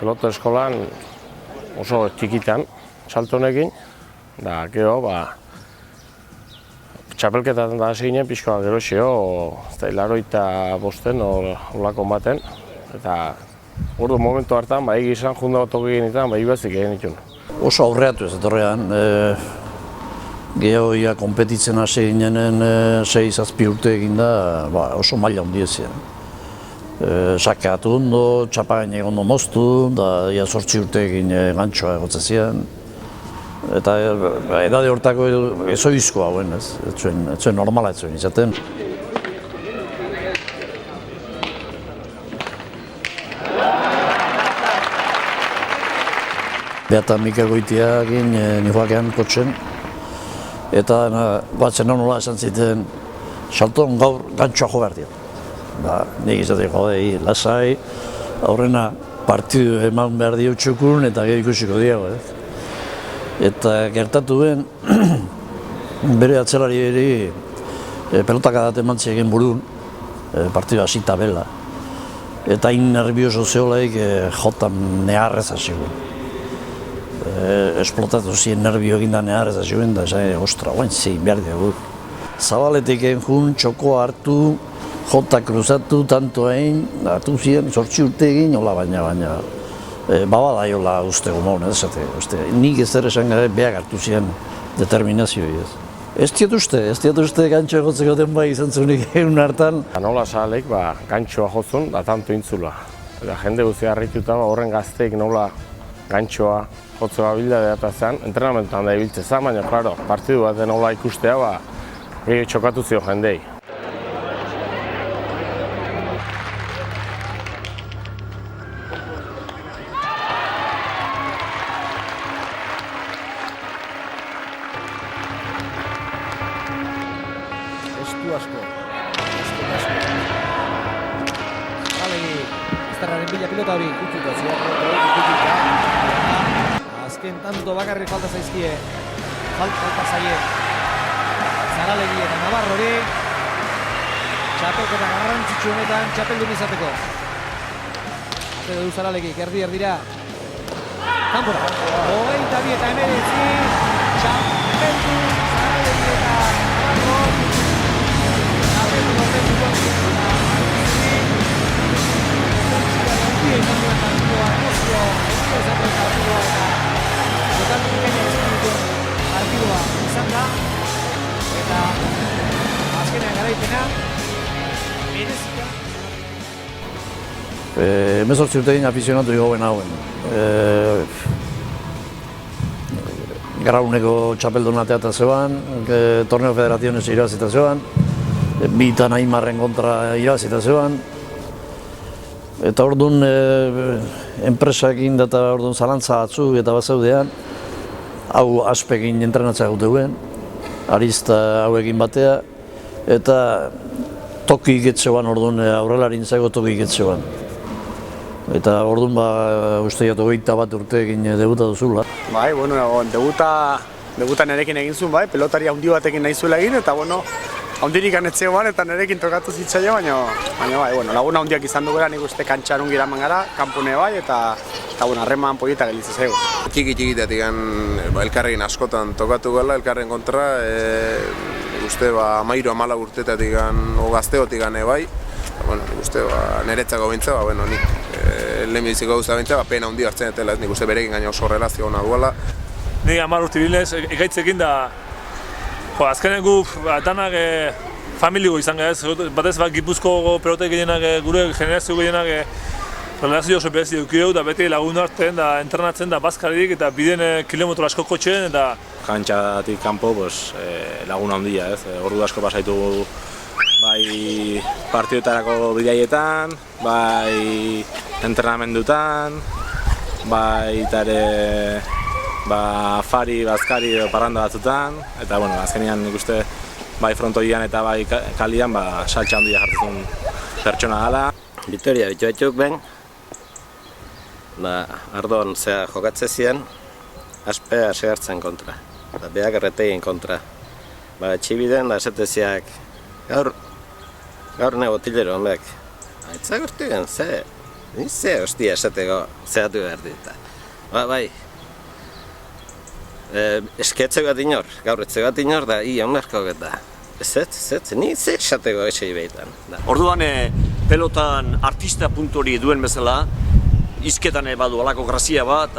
pelota eskolan oso txikitan salto honekin, da gero txapelketan da hasi ginen pixkoa geroxeo, laroita bosten olako baten, eta ordu momentu hartan, egizan junda otoki genitan, ibazik egin ditun. Oso aurreatu ez etorrean, gehoia konpetitzen hasi ginenen 6-7 urte egin da, oso maila hundiezien. Sakeatu ondo, txapagain ondo moztu, da 8 urte egin gantxoa egotzen ziren. Eta edade hortako ezoizkoa hauen, ez zuen normala ez zuen izaten. Beata Mikel Goitia egin nijoakean kotxen, eta batzen nola esan ziten, salton gaur gantxoa jo behar dira. Nik izatek jodei, lasai, aurrena partidu eman behar dio txukun eta gero ikusiko diago. Eta gertatu ben, bere atzelari pelotaka dat emantzi egin burun, partidu hasita bela. Eta hain nervioso zeolaik jotan neharrez hasi guen. Esplotatu ziren nervio egin da neharrez hasi guen, da esan, ostra, guain zein behar dugu. Zabaletik egin jun, txokoa hartu, jota kruzatu, tanto egin, hartu ziren, 8 urte egin, hola baina. Babada jola uste gomon, nik ez ere esan gara behar hartu ziren determinazioi. Ez diot uste gantxoa egotzeko den izan zunik egun hartan. Nola salek gantxoa jotzun da tanto intzula. Jende guztia harrituta horren gazteik nola gantxoa jotzea bilda eta zen, entrenamentuan da ibiltze zen, baina klaro, partidu bat nola ikustea gehiago txokatu zio jendei. Izterraren bila pilota hori ikututa azken tanto bakarrik falta zaizkie, falta zaie Zaralegi eta Navarrori, txapelketa garrantzitsu honetan txapeldun izateko. Ate du Zaralegi, erdi-erdira, kanpora, 22 eta 19, txapeldun Zaralegi eta Navarro, txapeldun horretuko. Partidua izan da, eta azkenean garaipena merezita. 18 urte egin afizionatu goben hauen. Garauneko txapeldun ateata zeban, torneo federazionez irabazita zeban, bitan Aimarren kontra irabazita zeban, eta orduan enpresakin eta orduan zalantza batzuk eta bazaudean, hau Aspegin entrenatzea gute guen, Arista hauekin batea, eta toki iketzean orduan aurrelarin zaigo toki iketzean. Eta orduan uste jatu 21 urte egin debuta duzula. Debuta nerekin egin zuen, pelotari handi batekin nahi zuela egin, eta handirik anetzeoan eta nerekin tokatu zitzaio, baina laguna handiak izan dugera nik uste kantxarun giraman gara, kanpune eta harreman polita gelitze zaigu. Txiki-txikitatik elkarrekin askotan tokatu gala, elkarren kontra, uste 13-14 urtetatik gazteotik bai, nik uste niretzako bintza, nik lehenbiziko gauza bintza, pena handi hartzen etela, nik uste berekin gaina oso relazio hona duela. Nik 10 urte bilnez, ekaitzekin da, azkenen gu danak familiko izan gara ez, batez Gipuzko pelotek gehienak, gure generazio gehienak relazio oso berezi dugu da beti lagun hartzen da entrenatzen da bazkaririk eta biden kilometro asko kotxeen eta kantxatik kanpo lagun handia ez, ordu asko pasaitu bai partiduetarako bidaietan, bai entrenamendutan, bai ere afari, bazkari edo parranda batzutan, eta azkenean nik uste bai frontoian eta bai kalian saltxa handia jartzen pertsona gala. Vitoria bitu ben, ardon zea jokatze ziren, Aspea segartzen kontra, eta behak erretegin kontra. Txibiden da esateziak, gaur ne botilero honbek, aitzak urtu gen, ze, Ze hostia esateko zehatu behar dit. Bai, esketze bat inor, gaur etze bat inor da, onarko geta. Ez, ni ze esateko esei behitan. Orduan, pelotan artista puntori duen bezala, izketan badu alako grazia bat,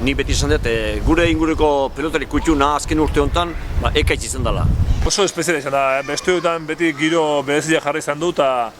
ni beti izan dut, gure inguruko pelotari kutxuna azken urte honetan, ekaitz izan dela. Oso espeziala izan da, besteetan beti giro berezia jarri izan du, eta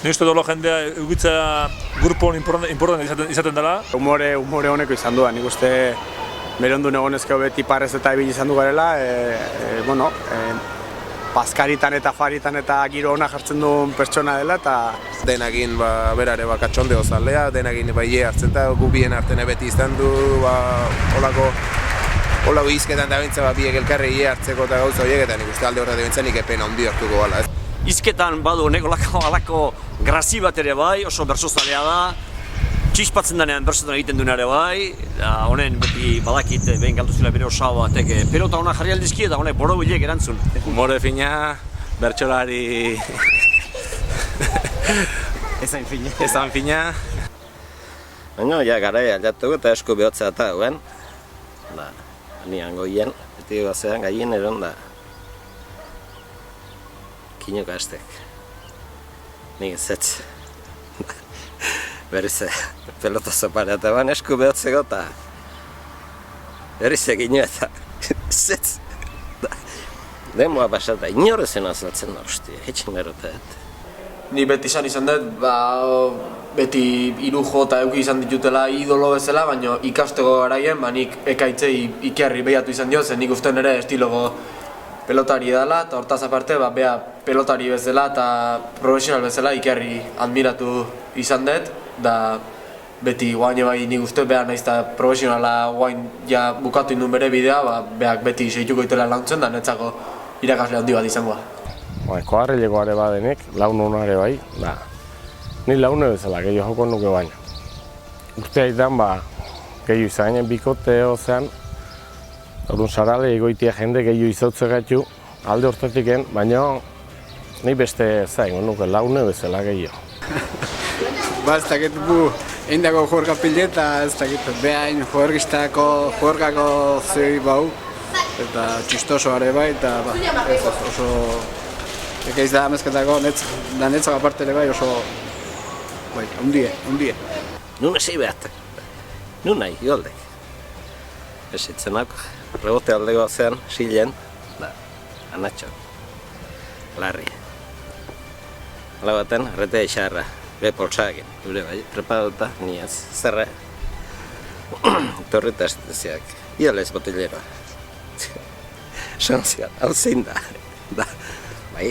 ni uste dolo jendea egitzea grupon importante izaten dela. Humore honeko izan du, nik uste berondun egonezkeo beti parrez eta ebil izan du garela, paskaritan eta faritan eta giro ona jartzen duen pertsona dela eta denakin berare katxondeo zalea, denakin ie hartzen da, gu bien artene beti izan du, olako izketan da bintza biek elkarri ie hartzeko eta gauza horiek eta nik uste alde horretan bintzen nik epena ondi hartuko gala. Izketan badu honek alako grazi bat ere bai, oso bersozalea da, txispatzen denean bersotan egiten duen ere bai, honen beti badakit behin galdu zila bere osaba batek pelota hona jarri aldizki eta honek boro bilek erantzun. Humore fina, bertsolari... Ezan fina. Baina, garai aldatu eta esku behotzea eta guen. Nian goien, beti gozean gaien eron da. Kinuka estek. Nik ezetz. Berriz pelota zopara eta ban esku behotzeko eta berriz egin eta zetz. Demoa basata inorezen azaltzen da, hostia, etxen garotet. Ni beti izan dut, beti irujo eta euki izan ditutela idolo bezala, baina ikasteko garaien, nik ekaitzei ikerri behiatu izan dio, zen nik uste nire estilogo pelotari edala, eta hortaz aparte, beha pelotari bezala eta profesional bezala ikerri admiratu izan dut, da beti guain bai nik uste behar nahiz eta profesionala guain ja bukatu induen bere bidea, behak beti segituko itela launtzen da netzako irakasle handi bat izangoa. Koarrileko are badenek, laun honare bai, ni laune bezala gehiago joko nuke baina. Urtea izan gehiago izan bikote ozean, orduan sarale egoitia jende gehiago izautze gaitu alde hortatiken, baina ni beste zain nuke laune bezala gehiago. Ez dakit eindako juerga pileta, ez dakit behain juergako zei bau eta txistoso are bai, eta oso ekeiz da amezketako da netzak aparte ere bai oso hundie. Nun esei behat, nun nahi, ioldek. Esitzenak, rebote alde gozean, silen, anatxo, larri. Hala baten, arretea xarra. Poltsakin, gure bai, preparatuta, niaz, zerre. Torreta esteziak, ialez botilera. Sanzian, hau zein da. Bai.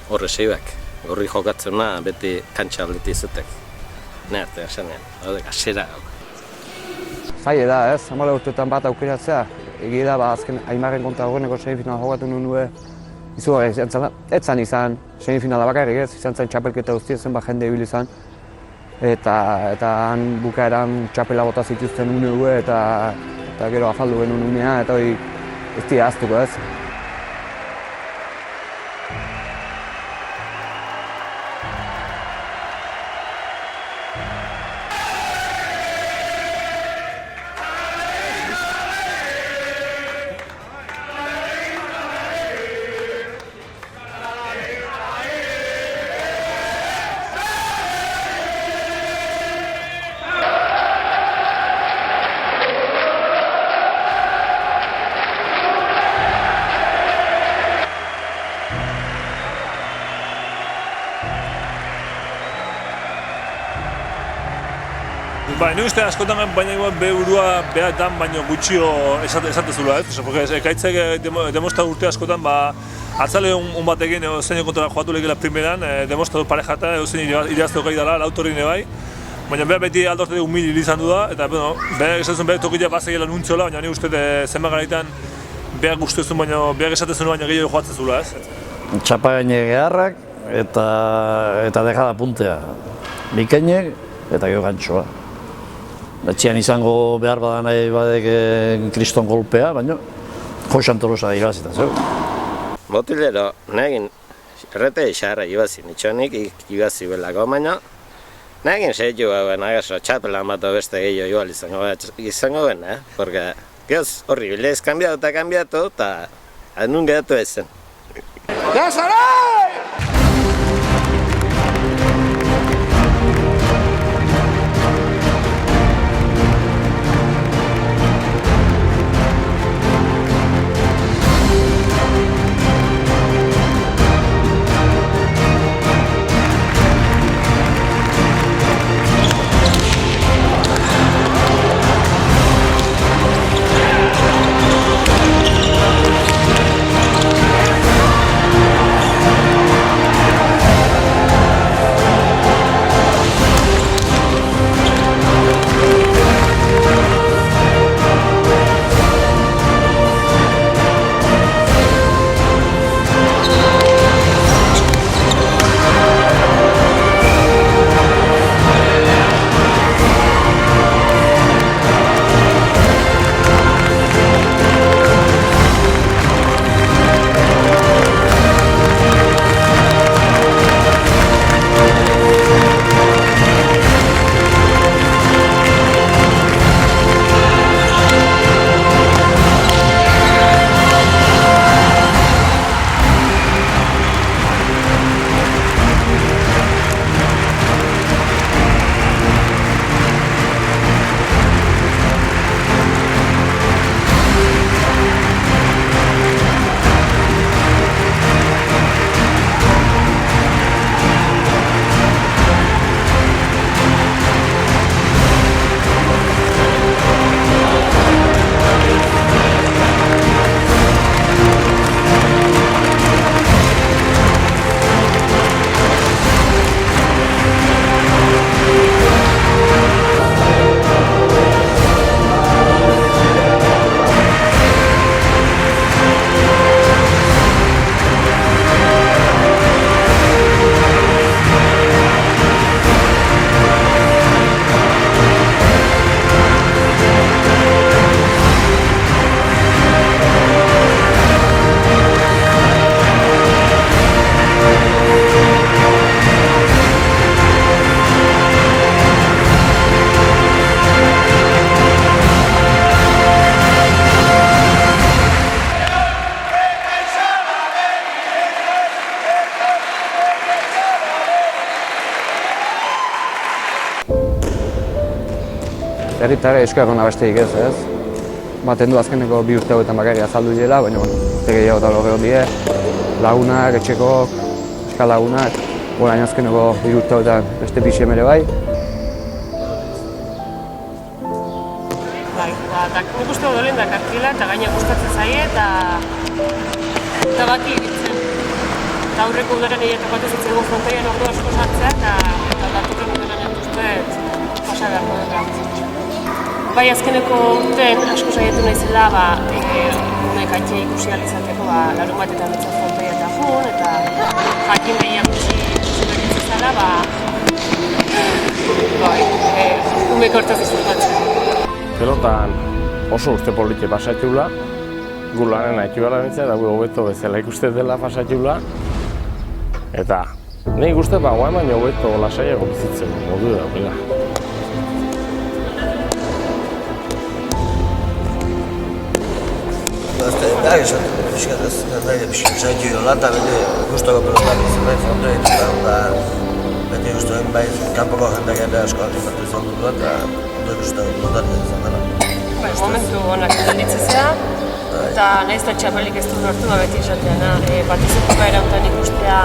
Horre seibak, gorri jokatzena beti kantxa aldeti izutek. Ne arte esanean, hau dek asera gau. Zaila da ez, 14 urteetan bat aukeratzea. Egia da, azken Aimarren kontra horreneko semifinala jokatu nuen izugarri izan zela. Ez zan izan semifinala bakarrik ez, izan zen txapelketa guztia zen jende ibil izan. Eta han bukaeran txapela bota zituzten une eta gero afaldu genuen unea eta hori ez dira ahaztuko ez. Ni uste askotan baina burua behaetan baino gutxio esatezula ez. Porque ekaitzek demostra urte askotan atzale on batekin zein kontra joatu legela primeran, demostra parejata zein irazteko gai dela, lautorri bai. Baina beha beti aldortetik humil izan du da, eta beha esatzen beha tokia bazegela nuntzola, baina ni uste zenbat garaitan beha guztezun baina beha esatzen baina gehiago joatzen zula ez. Txapa gaine geharrak eta dejada puntea. Bikainek eta gero gantxoa. Etxean izango behar badan nahi badek kriston golpea, baina Josan Tolosa irabazita zeu. Botilero, negin errete xarra ibazi, nitxonik ibazi belako, baina Nagin seitu hauen, agaso, txapelan bat beste gehiago igual izango ben, porque gehoz horrible, ez kanbiatu, eta anun geratu ezen. Herritarra euskara hona besteik ez. Baten du azkeneko 2 urte hauetan bakarrik azaldu direla, baina gehiago eta lorre die, lagunak, etxekok, eskalagunak, orain azkeneko 2 urte hauetan beste pixem ere bai. Nik uste odolen da kartila eta gaina gustatzen zaie eta baki ibitzen. Eta aurreko udaren egin tokatu zitzaigun frontoian ordu asko sartzea eta datuken udaren uste pasa beharko dela. Bai, azkeneko urtean asko saiatu naizela, unek aitxe ikusi alizateko larumatetan betzat frontoia eta jun, eta jakin behiak ikusi berritzen zela, umek hortaz izurtatzen. Pelotan oso uste polite pasatxula, gu lanen haitu gara nintzen, eta gu hobeto bezala ikuste dela pasatxula, eta nik uste guain baino hobeto lasaiago bizitzen modu daukela. Nahi esaten dut, pixkat ez, nahi pixkat zaitu jola eta beti guztoko pelotak izan nahi frontoa eta beti guztuen bai kanpoko jendeak ere asko animatu izan dut eta guztoko pelotak izan dela. Momentu honak gelditzea eta nahiz eta txapelik ez du lortu beti esateana. Partizipua erautan ikustea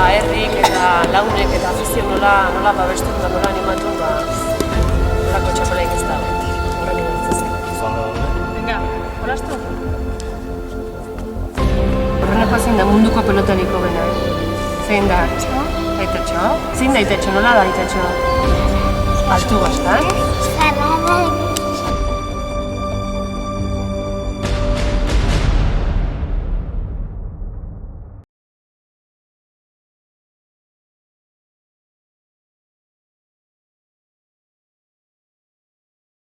herrik eta launek eta afizio nola babestu eta nola animatu horako txapelik ez da horren ibertzea. Venga, jolastu? Horreneko zein da munduko pelotariko bena, Zein da Aitatxo? Zein da Aitatxo, nola da Aitatxo? Altu bastan?